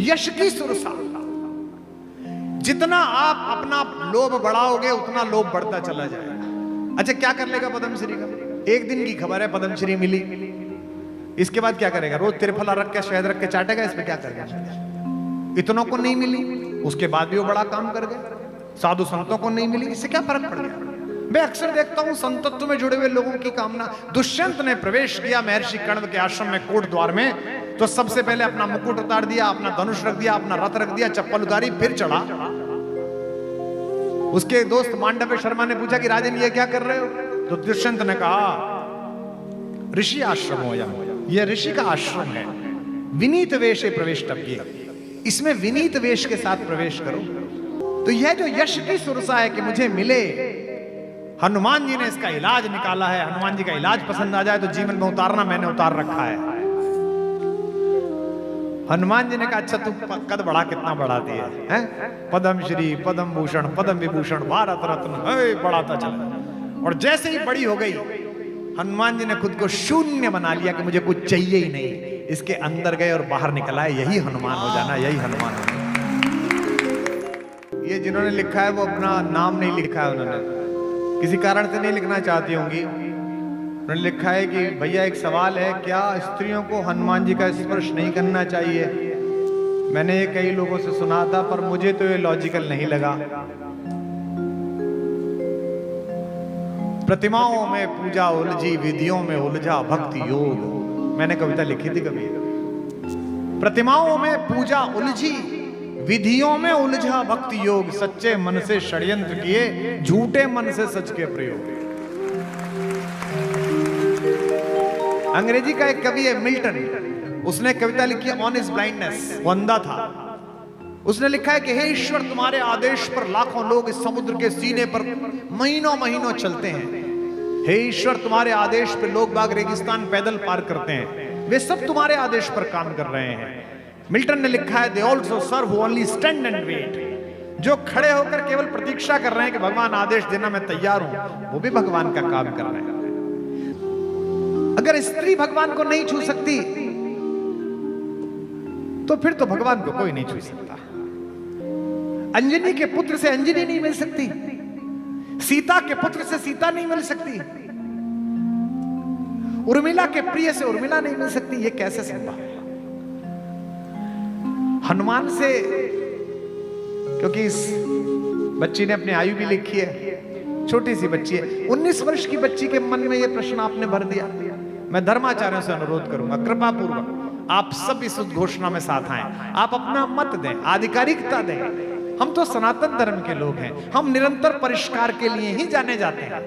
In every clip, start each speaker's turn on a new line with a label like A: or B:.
A: यश की सुरसा। जितना आप अपना लोभ बढ़ाओगे उतना लोभ बढ़ता चला जाएगा। अच्छा, क्या कर लेगा पद्मश्री का? एक दिन की खबर है, पद्मश्री मिली, इसके बाद क्या करेगा? रोज त्रिफला रख के शहद रख के चाटेगा, इसमें क्या करेगा? इतनों को नहीं मिली, उसके बाद भी वो बड़ा काम कर गए। साधु संतों को नहीं मिली, इससे क्या फर्क पड़ गया? मैं अक्सर देखता हूं संतत्व में जुड़े हुए लोगों की कामना। दुष्यंत ने प्रवेश किया महर्षि कण्व के आश्रम में कोट द्वार में, तो सबसे पहले अपना मुकुट उतार दिया, अपना धनुष रख दिया, अपना रथ रख दिया, चप्पल उतारी, फिर चढ़ा। उसके दोस्त मांडव्य शर्मा ने पूछा कि राजन ये क्या कर रहे हो? तो दुष्यंत ने कहा ऋषि आश्रम हो, यह ऋषि का आश्रम है, विनीत वेश प्रवेष्टव्य, इसमें विनीत वेश के साथ प्रवेश करो। तो यह जो यश की सुरसा है कि मुझे मिले, हनुमान जी ने इसका इलाज निकाला है। हनुमान जी का इलाज पसंद आ जाए तो जीवन में उतारना, मैंने उतार रखा है। हनुमान जी ने कहा अच्छा तू कद बढ़ा, कितना बढ़ा दिया है? पद्मश्री, पद्म भूषण, पद्म विभूषण, भारत रत्न, बढ़ाता चला। और जैसे ही बड़ी हो गई, हनुमान जी ने खुद को शून्य बना लिया कि मुझे कुछ चाहिए ही नहीं। इसके अंदर गए और बाहर निकल आए। यही हनुमान हो जाना, यही हनुमान हो जाना। ये जिन्होंने लिखा है वो अपना नाम नहीं लिखा है, उन्होंने किसी कारण से नहीं लिखना चाहती होंगी। उन्होंने लिखा है कि भैया एक सवाल है, क्या स्त्रियों को हनुमान जी का स्पर्श नहीं करना चाहिए? मैंने ये कई लोगों से सुना था, पर मुझे तो ये लॉजिकल नहीं लगा। प्रतिमाओं में पूजा उलझी, विधियों में उलझा भक्ति योग। मैंने कविता लिखी थी कभी। प्रतिमाओं में पूजा उलझी, विधियों में उलझा भक्ति योग, सच्चे मन से षड्यंत्र किए, झूठे मन से सच के प्रयोग। अंग्रेजी का एक कवि है मिल्टन, उसने कविता लिखी ऑन हिज ब्लाइंडनेस। वो अंधा था। उसने लिखा है कि हे ईश्वर, तुम्हारे आदेश पर लाखों लोग इस समुद्र के सीने पर महीनों महीनों चलते हैं। हे ईश्वर, तुम्हारे आदेश पर लोग बाग रेगिस्तान पैदल पार करते हैं। वे सब तुम्हारे आदेश पर काम कर रहे हैं। मिल्टन ने लिखा है, they also serve who only stand and wait. जो खड़े होकर केवल प्रतीक्षा कर रहे हैं कि भगवान आदेश देना, मैं तैयार हूं, वो भी भगवान का काम कर रहे हैं। अगर स्त्री भगवान को नहीं छू सकती तो फिर तो भगवान को कोई नहीं छू सकता। अंजनी के पुत्र से अंजनी नहीं मिल सकती, सीता के पुत्र से सीता नहीं मिल सकती, उर्मिला के प्रिय से उर्मिला नहीं मिल सकती। ये कैसे संभव है? हनुमान से, क्योंकि इस बच्ची ने अपनी आयु भी लिखी है, छोटी सी बच्ची है, 19 वर्ष की बच्ची के मन में यह प्रश्न आपने भर दिया। मैं धर्माचार्यों से अनुरोध करूंगा, कृपा पूर्वक आप सब इस उद्घोषणा में साथ आएं, आप अपना मत दें, आधिकारिकता दें। हम तो सनातन धर्म के लोग हैं, हम निरंतर परिष्कार के लिए ही जाने जाते हैं।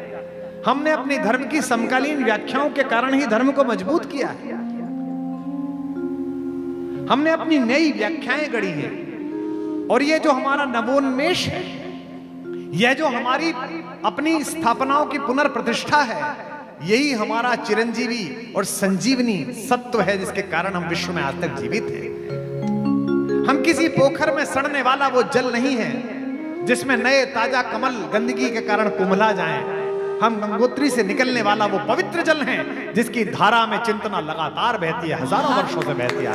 A: हमने अपने धर्म की समकालीन व्याख्याओं के कारण ही धर्म को मजबूत किया है। हमने अपनी नई व्याख्याएं गढ़ी हैं, और ये जो हमारा नवोन्मेष है, यह जो हमारी अपनी स्थापनाओं की पुनर्प्रतिष्ठा है, यही हमारा चिरंजीवी और संजीवनी सत्व है, जिसके कारण हम विश्व में आज तक जीवित हैं। हम किसी पोखर में सड़ने वाला वो जल नहीं है जिसमें नए ताजा कमल गंदगी के कारण कुम्हला जाएं। हम गंगोत्री से निकलने वाला वो पवित्र जल है जिसकी धारा में चिंतना लगातार बहती है, हजारों वर्षों से बहती है।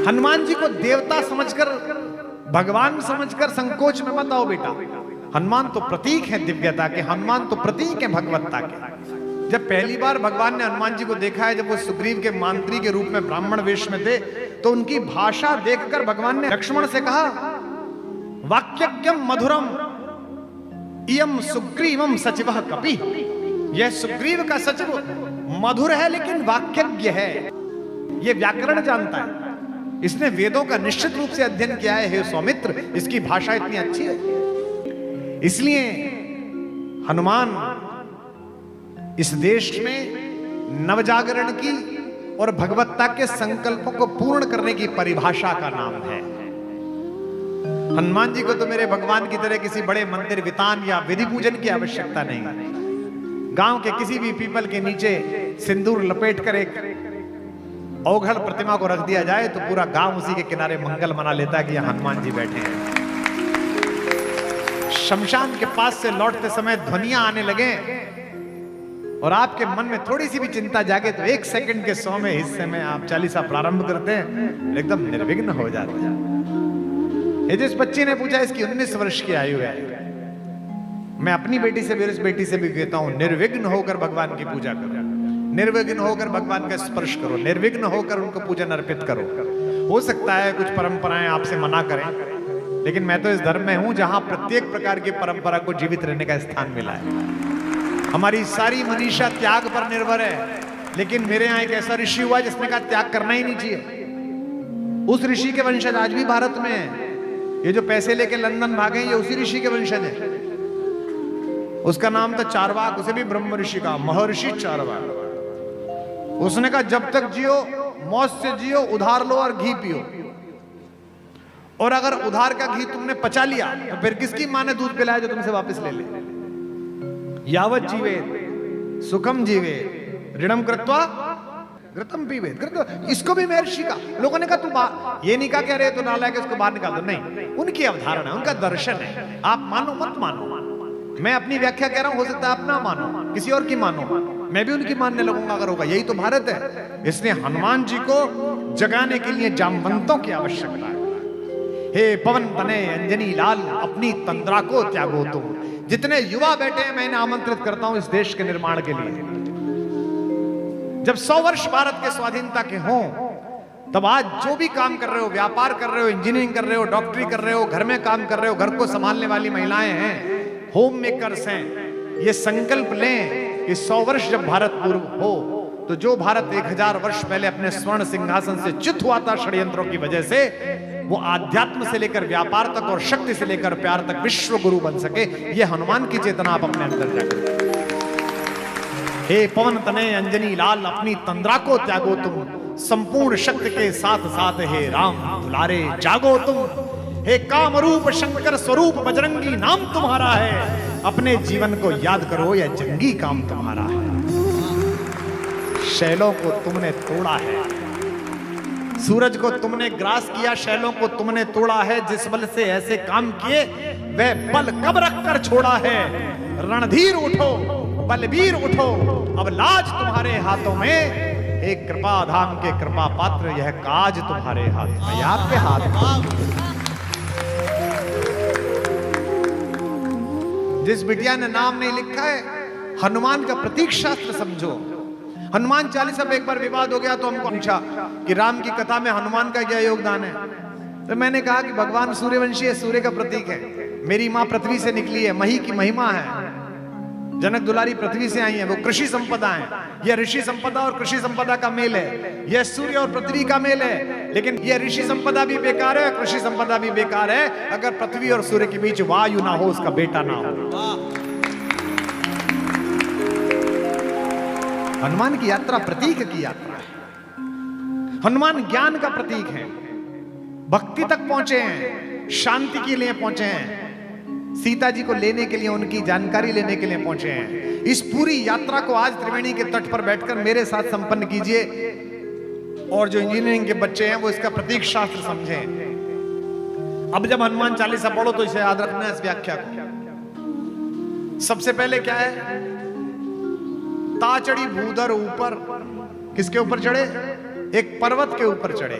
A: हनुमान जी को देवता समझकर, भगवान समझकर संकोच में मत आओ बेटा। हनुमान तो प्रतीक है दिव्यता के, हनुमान तो प्रतीक है भगवत्ता के। जब पहली बार भगवान ने हनुमान जी को देखा है, जब वो सुग्रीव के मंत्री के रूप में ब्राह्मण वेश में थे, तो उनकी भाषा देखकर भगवान ने लक्ष्मण से कहा, वाक्यज्ञम मधुरम इयम सुग्रीवम सचिवः कपि। यह सुग्रीव का सचिव मधुर है लेकिन वाक्यज्ञ है, यह व्याकरण जानता है, इसने वेदों का निश्चित रूप से अध्ययन किया है। हे सौमित्र, इसकी भाषा इतनी अच्छी है। इसलिए हनुमान इस देश में नवजागरण की और भगवत्ता के संकल्पों को पूर्ण करने की परिभाषा का नाम है। हनुमान जी को तो मेरे भगवान की तरह किसी बड़े मंदिर वितान या विधि पूजन की आवश्यकता नहीं। गांव के किसी भी पीपल के नीचे सिंदूर लपेटकर एक अवघड़ प्रतिमा को रख दिया जाए तो पूरा गांव उसी के किनारे मंगल मना लेता है कि यहां हनुमान जी बैठे हैं। शमशान के पास से लौटते समय ध्वनियां आने लगे और आपके मन में थोड़ी सी भी चिंता जागे तो 1 सेकंड के 100वें हिस्से में आप चालीसा प्रारंभ करते हैं, एकदम निर्विघ्न हो जाते हैं। ये जिस बच्ची ने पूछा, इसकी 19 वर्ष की आयु है। मैं अपनी बेटी से भी, इस बेटी से भी कहता हूं, निर्विघ्न होकर भगवान की पूजा करो, निर्विघ्न होकर भगवान का स्पर्श करो, निर्विघ्न होकर उनको पूजन अर्पित करो। हो सकता है कुछ परंपराएं आपसे मना करें, लेकिन मैं तो इस धर्म में हूं जहां प्रत्येक प्रकार की परंपरा को जीवित रहने का स्थान मिला है। हमारी सारी मनीषा त्याग पर निर्भर है, लेकिन मेरे यहाँ एक ऐसा ऋषि हुआ जिसने कहा त्याग करना ही नहीं चाहिए। उस ऋषि के वंशज आज भी भारत में है। ये जो पैसे लेके लंदन भागे, ये उसी ऋषि के वंशज है। उसका नाम था चारवाक, उसे भी ब्रह्म ऋषि का, महर्षि चारवाक। उसने कहा जब तक जियो मौज से जियो, उधार लो और घी पियो, और अगर उधार का घी तुमने पचा लिया तो फिर किसकी मां ने दूध पिलाया जो तुमसे वापस ले ले। यावत जीवे सुखम जीवे ऋणम कृत्वा घृतम पीवे। इसको भी महर्षि का, लोगों ने कहा तू ये नहीं कहा कि अरे तो नालायक है, इसको बाहर निकाल दो, नहीं, उनकी अवधारणा, उनका दर्शन है। आप मानो मत मानो, मैं अपनी व्याख्या कह रहा हूं, हो सकता है आप ना मानो, किसी और की मानो, मैं भी उनकी मानने लगूंगा अगर होगा। यही तो भारत है। इसलिए हनुमान जी को जगाने के लिए जामवंतों की आवश्यकता है। हे पवन तनय अंजनी लाल, अपनी तंद्रा को त्यागो तुम। जितने युवा बैठे हैं, मैं इन्हें आमंत्रित करता हूं इस देश के निर्माण के लिए। जब 100 वर्ष भारत के स्वाधीनता के हों, तब आज जो भी काम कर रहे हो, व्यापार कर रहे हो, इंजीनियरिंग कर रहे हो, डॉक्टरी कर रहे हो, घर में काम कर रहे हो, घर को संभालने वाली महिलाएं हैं, होम मेकर्स हैं, ये संकल्प लें कि 100 वर्ष जब भारत पूर्व हो, तो जो भारत 1000 वर्ष पहले अपने स्वर्ण सिंहासन से च्युत हुआ था षड्यंत्रों की वजह से, वो आध्यात्म से लेकर व्यापार तक और शक्ति से लेकर प्यार तक विश्व गुरु बन सके। ये हनुमान की चेतना आप अपने अंदर जाकर। हे पवन तनय अंजनी लाल, अपनी तंद्रा को त्यागो तुम, संपूर्ण शक्ति के साथ साथ हे राम दुलारे जागो तुम। हे कामरूप शंकर स्वरूप बजरंगी, नाम तुम्हारा है, अपने जीवन को याद करो, यह जंगी काम तुम्हारा है। शैलों को तुमने तोड़ा है, सूरज को तुमने ग्रास किया, शैलों को तुमने तोड़ा है। जिस बल से ऐसे काम किए, वह बल कब रख कर छोड़ा है। रणधीर उठो, बलबीर उठो, अब लाज तुम्हारे हाथों में। एक कृपा धाम के कृपा पात्र, यह काज तुम्हारे हाथ में, आपके हाथ में। जिस बिटिया ने नाम नहीं लिखा है, हनुमान का प्रतीक शास्त्र समझो। हनुमान चालीसा पे एक बार विवाद हो गया, तो हमको पूछा कि राम की कथा में हनुमान का क्या योगदान है। तो मैंने कहा कि भगवान सूर्यवंशी है, सूर्य का प्रतीक है। मेरी माँ पृथ्वी से निकली है, मही की महिमा है। जनक दुलारी पृथ्वी से आई है, वो कृषि संपदा है। यह ऋषि संपदा और कृषि संपदा का मेल है, यह सूर्य और पृथ्वी का मेल है। लेकिन यह ऋषि संपदा भी बेकार है, कृषि संपदा भी बेकार है, अगर पृथ्वी और सूर्य के बीच वायु ना हो, उसका बेटा ना हो। हनुमान की यात्रा प्रतीक की यात्रा है। हनुमान ज्ञान का प्रतीक है, भक्ति तक पहुंचे हैं, शांति के लिए पहुंचे हैं, सीता जी को लेने के लिए, उनकी जानकारी लेने के लिए पहुंचे हैं। इस पूरी यात्रा को आज त्रिवेणी के तट पर बैठकर मेरे साथ संपन्न कीजिए, और जो इंजीनियरिंग के बच्चे हैं वो इसका प्रतीक शास्त्र समझें। अब जब हनुमान चालीसा पढ़ो तो इसे याद रखना है, इस व्याख्या को। सबसे पहले क्या है, ताचड़ी भूधर ऊपर, किसके ऊपर चढ़े, एक पर्वत के ऊपर चढ़े।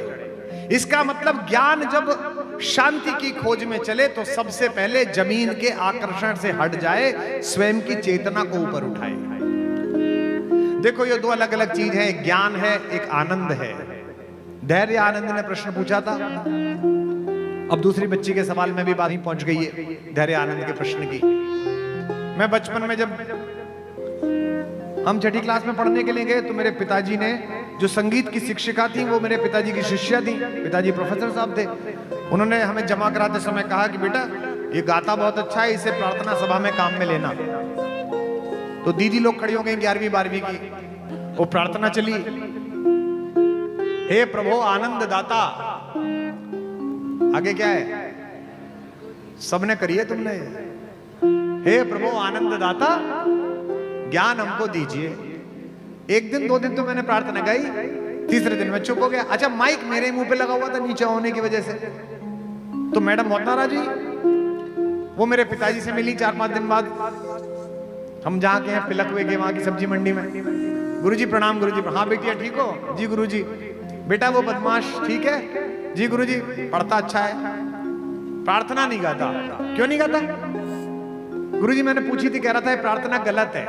A: इसका मतलब ज्ञान जब शांति की खोज में चले तो सबसे पहले जमीन के आकर्षण से हट जाए, स्वयं की चेतना को ऊपर उठाए। देखो ये दो अलग अलग चीज है, एक ज्ञान है, एक आनंद है। धैर्य आनंद ने प्रश्न पूछा था, अब दूसरी बच्ची के सवाल में भी बात ही पहुंच गई है धैर्य आनंद के प्रश्न की। मैं बचपन में जब हम छठी क्लास में पढ़ने के लिए गए तो मेरे पिताजी ने, जो संगीत की शिक्षिका थी वो मेरे पिताजी की शिष्या थी, पिताजी प्रोफेसर साहब थे, उन्होंने हमें जमा कराते समय कहा कि बेटा ये गाता बहुत अच्छा है, इसे प्रार्थना सभा में काम में लेना। तो दीदी लोग खड़ी हो गई 11वीं 12वीं की, वो प्रार्थना चली, हे प्रभु आनंद दाता। आगे क्या है, सबने करिए तुमने, हे प्रभु आनंद दाता ज्ञान हमको दीजिए। एक दिन 2 दिन तो मैंने प्रार्थना गाई, तीसरे दिन मैं चुप हो गया। अच्छा माइक मेरे मुंह पे लगा हुआ था नीचे होने की वजह से, तो मैडम मोहतारा जी वो मेरे पिताजी से मिली 4-5 दिन बाद, हम जहाँ के हैं पिलकवे के, वहां की सब्जी मंडी में, गुरुजी प्रणाम, गुरुजी हाँ बेटिया ठीक हो जी गुरुजी, बेटा वो बदमाश ठीक है जी गुरुजी, पढ़ता अच्छा है, प्रार्थना नहीं गाता, क्यों नहीं गाता गुरुजी? मैंने पूछी थी, कह रहा था ये प्रार्थना गलत है।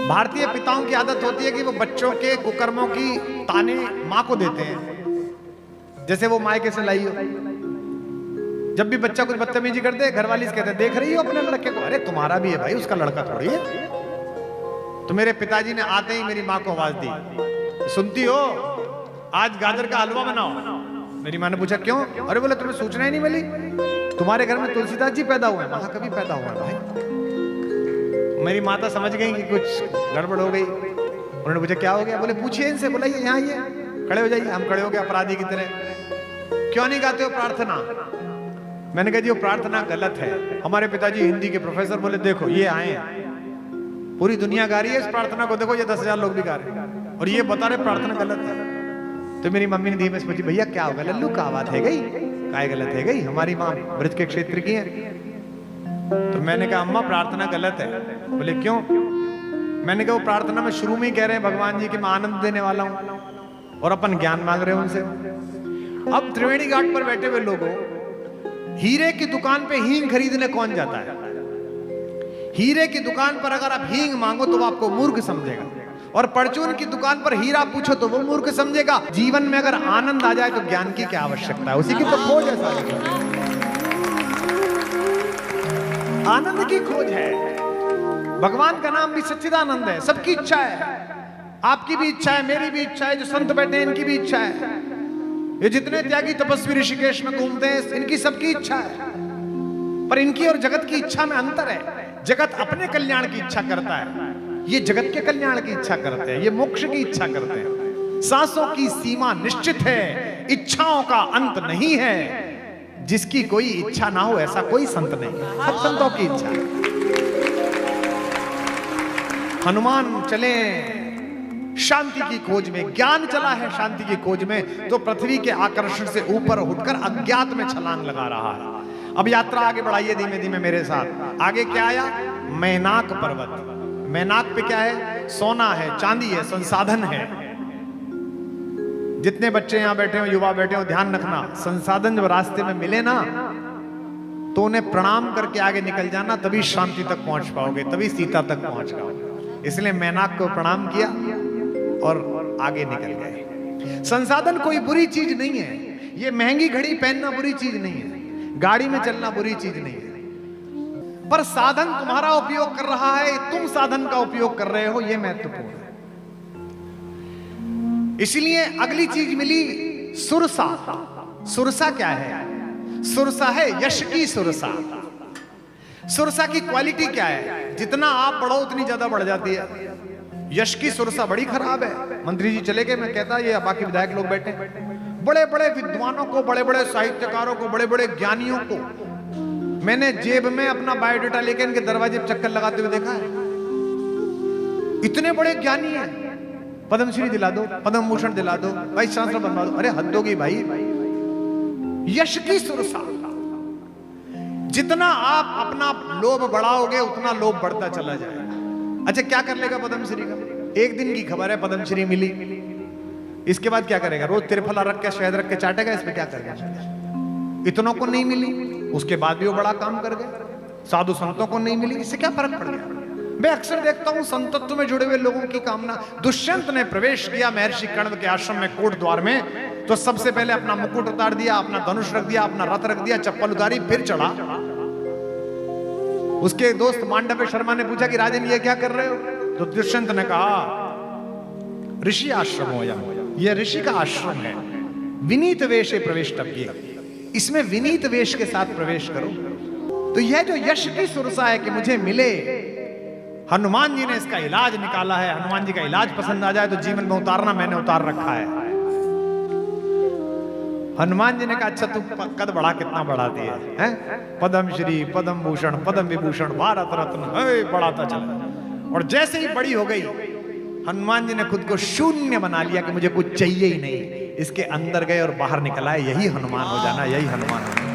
A: भारतीय पिताओं की आदत होती है कि वो बच्चों के कुकर्मों की ताने माँ को देते हैं, जैसे वो मायके से लाई हो। जब भी बच्चा कुछ बदतमीजी करते हैं, घरवाली से कहते हैं देख रही हो अपने लड़के को, अरे तुम्हारा भी है भाई, उसका लड़का थोड़ी है। तो मेरे पिताजी ने आते ही मेरी माँ को आवाज दी, सुनती हो आज गाजर का हलवा बनाओ। मेरी माँ ने पूछा क्यों? अरे बोले तुम्हें सूचना ही नहीं मिली, तुम्हारे घर में तुलसीदास जी पैदा हुए। महा कभी पैदा हुआ भाई? मेरी माता समझ गई कि कुछ गड़बड़ हो गई। उन्होंने पूछा क्या हो गया? बोले पूछिए इनसे, बुलाइए यहाँ आइए, खड़े हो जाइए। हम खड़े हो गए अपराधी की तरह, क्यों नहीं गाते हो प्रार्थना? मैंने कहा जी वो प्रार्थना गलत है। हमारे पिताजी हिंदी के प्रोफेसर बोले देखो ये आए, पूरी दुनिया गा रही है इस प्रार्थना को, देखो ये 10,000 लोग भी गा रहे हैं और ये बता रहे प्रार्थना गलत है। तो मेरी मम्मी ने धीमे से पूछी भैया क्या होगा, लल्लू का आवाज है गई, काय गलत है गई, हमारी माँ ब्रज के क्षेत्र की है। तो मैंने कहा अम्मा प्रार्थना गलत है। बोले क्यों? मैंने कहा वो प्रार्थना में शुरू में ही कह रहे हैं भगवान जी कि मैं आनंद देने वाला हूं और अपन ज्ञान मांग रहे हैं उनसे। अब त्रिवेणी घाट पर बैठे हुए लोगों, हीरे की दुकान पे हींग खरीदने कौन जाता है? हीरे की दुकान पर अगर आप हींग मांगो तो वो आपको मूर्ख समझेगा, और परचून की दुकान पर हीरा पूछो तो वो मूर्ख समझेगा। जीवन में अगर आनंद आ जाए तो ज्ञान की क्या आवश्यकता है? उसी की तो खोज है सारी, आनंद की खोज है। भगवान का नाम भी सच्चिदानंद है। सबकी इच्छा है, आपकी भी इच्छा है, मेरी भी इच्छा है, जो संत बैठे हैं इनकी भी इच्छा है, ये जितने त्यागी तपस्वी ऋषिकेश में घूमते हैं इनकी सबकी इच्छा है। पर इनकी और जगत की इच्छा में अंतर है। जगत अपने कल्याण की इच्छा करता है, ये जगत के कल्याण की इच्छा करते हैं, ये मोक्ष की इच्छा करते हैं। सांसों की सीमा निश्चित है, इच्छाओं का अंत नहीं है। जिसकी कोई इच्छा ना हो ऐसा कोई संत नहीं, सब संतों की इच्छा है। हनुमान चले शांति की खोज में, ज्ञान चला है शांति की खोज में, तो पृथ्वी के आकर्षण से ऊपर उठकर अज्ञात में छलांग लगा रहा है। अब यात्रा आगे बढ़ाइए धीमे धीमे मेरे साथ। आगे क्या आया? मैनाक पर्वत। मैनाक पे क्या है? सोना है, चांदी है, संसाधन है। जितने बच्चे यहां बैठे हो, युवा बैठे हो, ध्यान रखना, संसाधन जब रास्ते में मिले ना तो उन्हें प्रणाम करके आगे निकल जाना, तभी शांति तक पहुंच पाओगे, तभी सीता तक पहुंच पाओगे। इसलिए मैनाक को प्रणाम किया और आगे निकल गए। संसाधन कोई बुरी चीज नहीं है, ये महंगी घड़ी पहनना बुरी चीज नहीं है, गाड़ी में चलना बुरी चीज नहीं है, पर साधन तुम्हारा उपयोग कर रहा है, तुम साधन का उपयोग कर रहे हो, यह महत्वपूर्ण है। इसलिए अगली चीज मिली सुरसा। सुरसा क्या है? सुरसा है यश की सुरसा। सुरसा की क्वालिटी क्या है? जितना आप बढ़ो उतनी ज्यादा बढ़ जाती है। यश की सुरसा बड़ी खराब है। मंत्री जी चले गए, मैं कहता ये बाकी विधायक लोग बैठे, बड़े बड़े विद्वानों को, बड़े बड़े साहित्यकारों को, बड़े बड़े ज्ञानियों को मैंने जेब में अपना बायोडाटा लेके इनके दरवाजे पर चक्कर लगाते हुए देखा है। इतने बड़े ज्ञानी हैं, पद्मश्री दिला दो, पद्म भूषण दिला दो, वाइस चांसलर बनवा दो। अरे हद होगी भाई। यश की सुरसा, जितना आप अपना लोभ बढ़ाओगे उतना लोभ बढ़ता चला जाएगा। अच्छा क्या कर लेगा पद्मश्री का? एक दिन की खबर है, पद्मश्री मिली, इसके बाद क्या करेगा? रोज तिरफला रख के, शहद रख के चाटेगा, इस पे क्या करेगा? इतनों को नहीं मिली, उसके बाद भी वो बड़ा काम कर गए। साधु संतों को नहीं मिली, इससे क्या फर्क पड़ गया? मैं अक्सर देखता हूं संतत्व में जुड़े हुए लोगों की कामना। दुष्यंत ने प्रवेश किया महर्षि कण्व के आश्रम में कोट द्वार में, तो सबसे पहले अपना मुकुट उतार दिया, अपना धनुष रख दिया, अपना रथ रख दिया, चप्पल उतारी, फिर चढ़ा। उसके दोस्त मांडव्य शर्मा ने पूछा कि राजन ये क्या कर रहे हो? तो दुष्यंत ने कहा ऋषि आश्रम हो, यह ऋषि का आश्रम है, विनीत वेश प्रवेष्टव्य, इसमें विनीत वेश के साथ प्रवेश करो। तो यह जो यश की सुरसा है कि मुझे मिले, हनुमान जी ने इसका इलाज निकाला है। हनुमान जी का इलाज पसंद आ जाए तो जीवन में उतारना, मैंने उतार रखा है। हनुमान जी ने कहा अच्छा तू कद बढ़ा, कितना बढ़ा दिया है? पद्म श्री, पद्म भूषण, पद्म विभूषण, भारत रत्न, बढ़ाता चला। और जैसे ही बड़ी हो गई, हनुमान जी ने खुद को शून्य बना लिया कि मुझे कुछ चाहिए ही नहीं। इसके अंदर गए और बाहर निकल आए। यही हनुमान हो जाना, यही हनुमान हो जाना।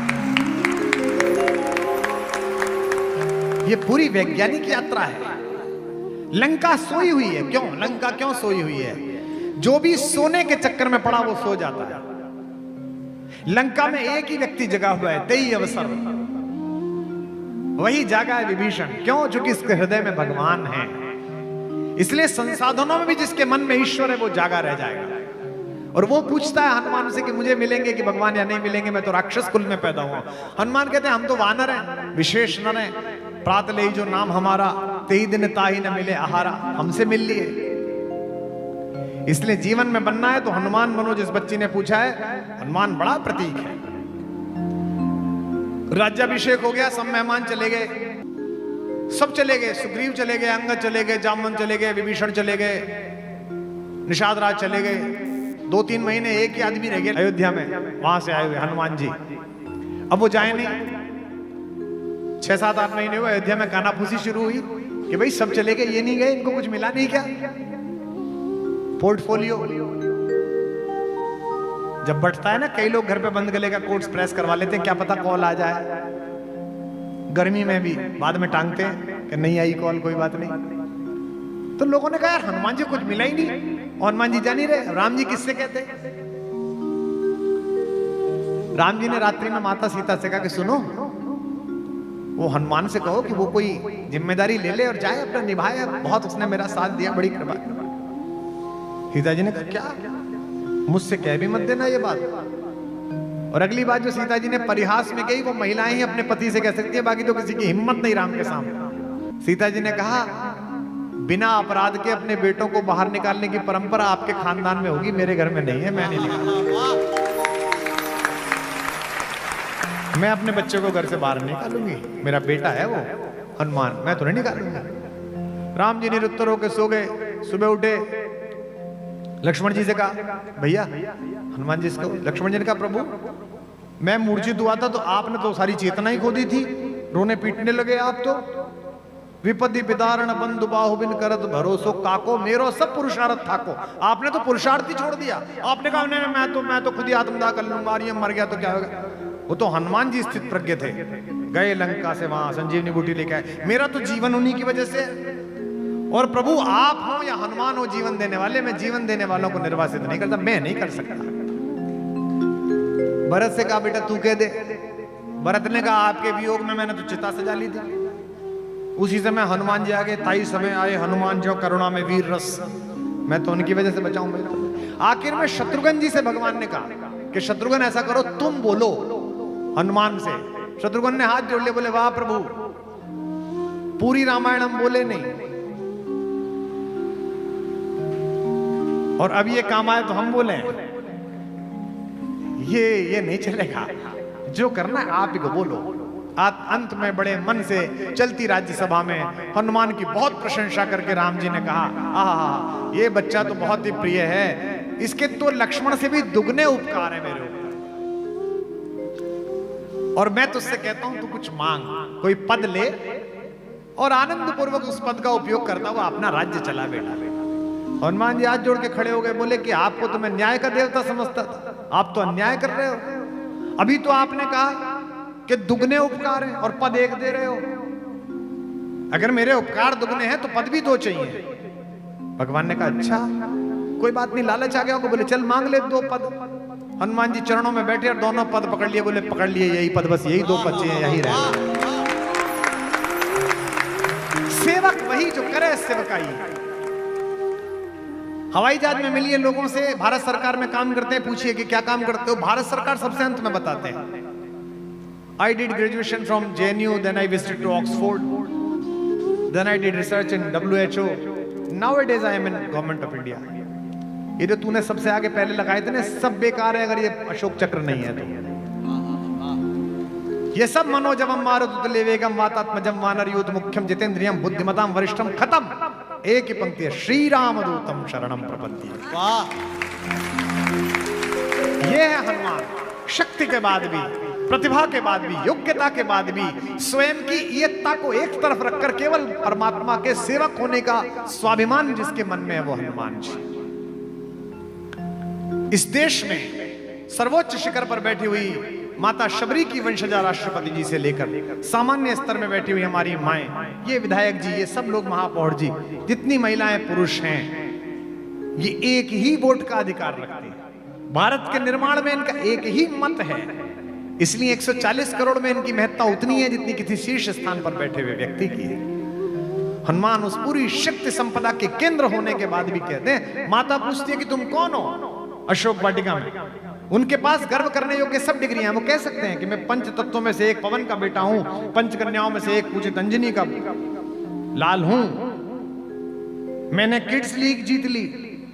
A: ये पूरी वैज्ञानिक यात्रा है। लंका सोई हुई है। क्यों लंका क्यों सोई हुई है? जो भी सोने के चक्कर में पड़ा वो सो जाता है। लंका में एक ही व्यक्ति जगा हुआ है, तेई अवसर, वही जागा है विभीषण। क्यों? क्योंकि इसके हृदय में भगवान है। इसलिए संसाधनों में भी जिसके मन में ईश्वर है वो जागा रह जाएगा। और वो पूछता है हनुमान से कि मुझे मिलेंगे कि भगवान या नहीं मिलेंगे, मैं तो राक्षस कुल में पैदा हुआ। हनुमान कहते हैं हम तो वानर हैं, विशेष नर हैं, प्रात ले जो नाम हमारा, तेई दिन ताही न मिले आहारा, हमसे मिल लिए। इसलिए जीवन में बनना है तो हनुमान बनो। जिस बच्ची ने पूछा है, हनुमान बड़ा प्रतीक है। राज्याभिषेक हो गया, सब मेहमान चले गए, सब चले गए, सुग्रीव चले गए, अंगद चले गए, जामवंत चले गए, विभीषण चले गए, निषाद राज चले गए। 2-3 महीने एक ही आदमी रह गए अयोध्या में, वहां से आए हुए हनुमान जी। अब वो जाए नहीं। 6-7-8 महीने हुए, अयोध्या में कानाफूसी शुरू हुई कि भाई सब चले गए, ये नहीं गए, इनको कुछ मिला नहीं क्या? पोर्टफोलियो जब बढ़ता है ना, कई लोग घर पे बंद गले का कोट्स प्रेस करवा लेते हैं, क्या पता कॉल आ जाए। गर्मी में भी बाद में टांगते हैं कि नहीं आई कॉल, कोई बात नहीं। तो लोगों ने कहा यार हनुमान जी कुछ मिला ही नहीं, और हनुमान जी जान ही रहे, राम जी किससे कहते? राम जी ने रात्रि में माता सीता से कहा कि सुनो, वो हनुमान से कहो कि वो कोई जिम्मेदारी ले ले और जाए, अपना निभाए, बहुत उसने मेरा साथ दिया, बड़ी कृपा। सीता जी ने कहा क्या? मुझसे कह भी मत देना ये बात। और अगली बात जो सीता जी ने परिहास में कही, वो महिलाएं ही अपने पति से कह सकती है, बाकी तो किसी की हिम्मत नहीं राम के सामने। सीता जी ने कहा बिना अपराध के अपने बेटों को बाहर निकालने की परंपरा आपके खानदान में होगी, मेरे घर में नहीं है, मैं नहीं निकालूंगी। मैं अपने बच्चे को घर से बाहर निकालूंगी, मेरा बेटा है वो हनुमान, मैं तो नहीं निकालूंगा। राम जी निरुत्तर होकर सो गए। सुबह उठे, लक्ष्मण जी से कहा भैया, हनुमान जी से, लक्ष्मण जी ने कहा प्रभु मैं मूर्छित हुआ था तो आपने तो सारी चेतना ही खो दी थी, रोने पीटने लगे आप तो। विपत्ति विदारण बंधु बाहुबिन करत भरोसो काको, मेरो सब पुरुषार्थ था को, आपने तो पुरुषार्थ ही छोड़ दिया। आपने कहा नहीं, मैं तो खुद ही आत्मदाह कर लूंगा, और ये मर गया तो क्या होगा। वो तो हनुमान जी स्थित प्रज्ञ थे, गए लंका से वहां संजीवनी बूटी लेके आए। मेरा तो जीवन उन्हीं की वजह से। और प्रभु आप हो या हनुमान हो जीवन देने वाले, मैं जीवन देने वालों को निर्वासित नहीं करता, मैं नहीं कर सकता। भरत से कहा बेटा तू कह दे। भरत ने कहा आपके वियोग में मैंने तो चिता सजा ली थी। उसी समय हनुमान जी आगे, ताई समय आए हनुमान जो करुणा में वीर रस, मैं तो उनकी वजह से बचाऊं बेटा। आखिर में शत्रुघ्न जी से भगवान ने कहा कि शत्रुघ्न ऐसा करो, तुम बोलो हनुमान से। शत्रुघ्न ने हाथ जोड़ लिए, बोले वाह प्रभु, पूरी रामायण हम बोले नहीं, और अब ये काम आए तो हम बोले, ये नहीं चलेगा। जो करना है आप ही को बोलो। अंत में बड़े मन से चलती राज्यसभा में हनुमान की बहुत प्रशंसा करके राम जी ने कहा आहा, ये बच्चा तो बहुत ही प्रिय है, इसके तो लक्ष्मण से भी दुगने उपकार है मेरे ऊपर, और मैं तुझसे कहता हूं तू कुछ मांग, कोई पद ले और आनंद पूर्वक उस पद का उपयोग करता हुआ अपना राज्य चला बेटा। हनुमान जी हाथ जोड़ के खड़े हो गए, बोले कि आपको तो मैं न्याय का देवता समझता था, आप तो अन्याय कर रहे हो। अभी तो आपने कहा कि दुगने उपकार हैं और पद एक दे रहे हो। अगर मेरे उपकार दुगने हैं तो पद भी दो चाहिए। भगवान ने कहा अच्छा कोई बात नहीं, लालच आ गया को, बोले चल मांग ले 2 पद। हनुमान जी चरणों में बैठे और दोनों पद पकड़ लिए, बोले पकड़ लिए यही पद, बस यही 2 पद चाहिए, यही रहे। सेवक वही जो करे सेवकाई। हवाई जहाज में मिलिए लोगों से, भारत सरकार में काम करते हैं, पूछिए कि क्या काम करते हो, भारत सरकार सबसे अंत में बताते हैं। I did graduation from JNU, then I visited to Oxford, then I did research in WHO. Nowadays I am in Government of India. ये जो तूने सबसे आगे पहले लगाए थे ना, सब बेकार है अगर ये अशोक चक्र नहीं है तो। ये सब मनोजवम मारुतुल्य वेगम वातात्मजम वानर यूथ मुख्यम जितेंद्रियम बुद्धिमताम वरिष्ठम, खत्म। एक ही पंक्ति है, श्री राम दूतम शरणम प्रपद्ये। ये है हनुमान। शक्ति के बाद भी, प्रतिभा के बाद भी, योग्यता के बाद भी, स्वयं की इयत्ता को एक तरफ रखकर केवल परमात्मा के सेवक होने का स्वाभिमान जिसके मन में है वो हनुमान जी। इस देश में सर्वोच्च शिखर पर बैठी हुई माता शबरी की वंशजा राष्ट्रपति जी से लेकर सामान्य स्तर में बैठी हुई हमारी माएं, ये विधायक जी, ये सब लोग, महापौर जी, जितनी महिलाएं पुरुष हैं, ये एक ही वोट का अधिकार रखते हैं। भारत के निर्माण में इनका एक ही मत है, इसलिए 140 करोड़ में इनकी महत्ता उतनी है जितनी किसी शीर्ष स्थान पर बैठे हुए व्यक्ति की है। हनुमान उस पूरी शक्ति संपदा के केंद्र होने के बाद भी कहते हैं, माता पूछती है कि तुम कौन हो। अशोक वाटिका में उनके पास गर्व करने योग्य सब डिग्रियां, वो कह सकते हैं कि मैं पंच तत्वों में से एक पवन का बेटा हूं, पंच कन्याओं में से एक पूजित अंजनी का लाल हूं, मैंने किड्स लीग जीत ली,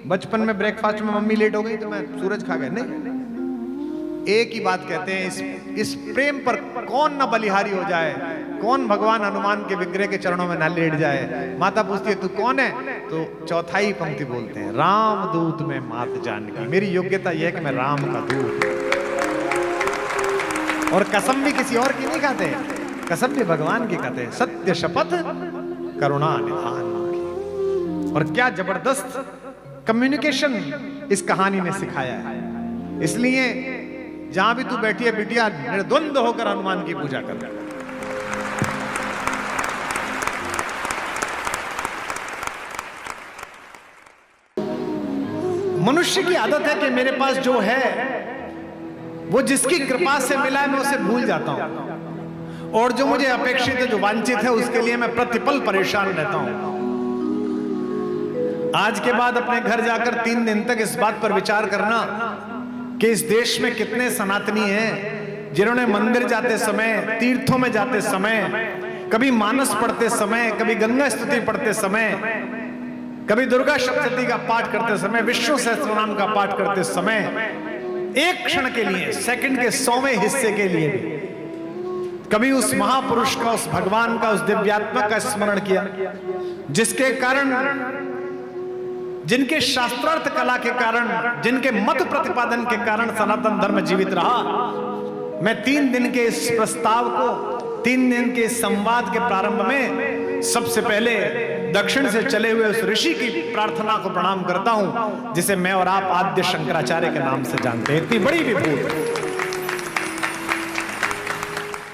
A: बचपन में ब्रेकफास्ट में मम्मी लेट हो गई तो मैं सूरज खा गया। नहीं, एक ही बात कहते हैं, इस प्रेम पर कौन ना बलिहारी हो जाए, कौन भगवान हनुमान के विग्रह के चरणों में ना लेट जाए। माता पूछती है तू कौन है, तो चौथाई पंक्ति बोलते हैं, राम दूत में मात जानकी। मेरी योग्यता यह है कि मैं राम का दूत, और कसम भी किसी और की नहीं खाते, कसम भी भगवान की खाते हैं, सत्य शपथ करुणा निधान की। और क्या जबरदस्त कम्युनिकेशन इस कहानी ने सिखाया है। इसलिए जहां भी तू बैठी है बिटिया, निर्द्वंद होकर हनुमान की पूजा कर। मनुष्य की आदत है कि मेरे पास जो है वो जिसकी कृपा से मिला है मैं उसे भूल जाता हूं, और जो मुझे अपेक्षित है, जो वांछित है, उसके लिए मैं प्रतिपल परेशान रहता हूं। आज के बाद अपने घर जाकर 3 दिन तक इस बात पर विचार करना कि इस देश में कितने सनातनी हैं जिन्होंने मंदिर जाते समय, तीर्थों में जाते समय, कभी मानस पढ़ते समय, कभी गंगा स्तुति पढ़ते समय, कभी दुर्गा सप्तशती का पाठ करते समय, विष्णु सहस्त्रनाम का पाठ करते समय, एक क्षण के लिए, सेकंड के 100वें हिस्से के लिए भी कभी उस महापुरुष का, उस भगवान का, उस दिव्यात्मा का स्मरण किया, जिसके कारण, जिनके शास्त्रार्थ कला के कारण, जिनके मत प्रतिपादन के कारण सनातन धर्म जीवित रहा। मैं 3 दिन के इस प्रस्ताव को, 3 दिन के इस संवाद के प्रारंभ में सबसे पहले दक्षिण से चले हुए उस ऋषि की प्रार्थना को प्रणाम करता हूं, जिसे मैं और आप आद्य शंकराचार्य के नाम से जानते हैं। इतनी बड़ी विभूति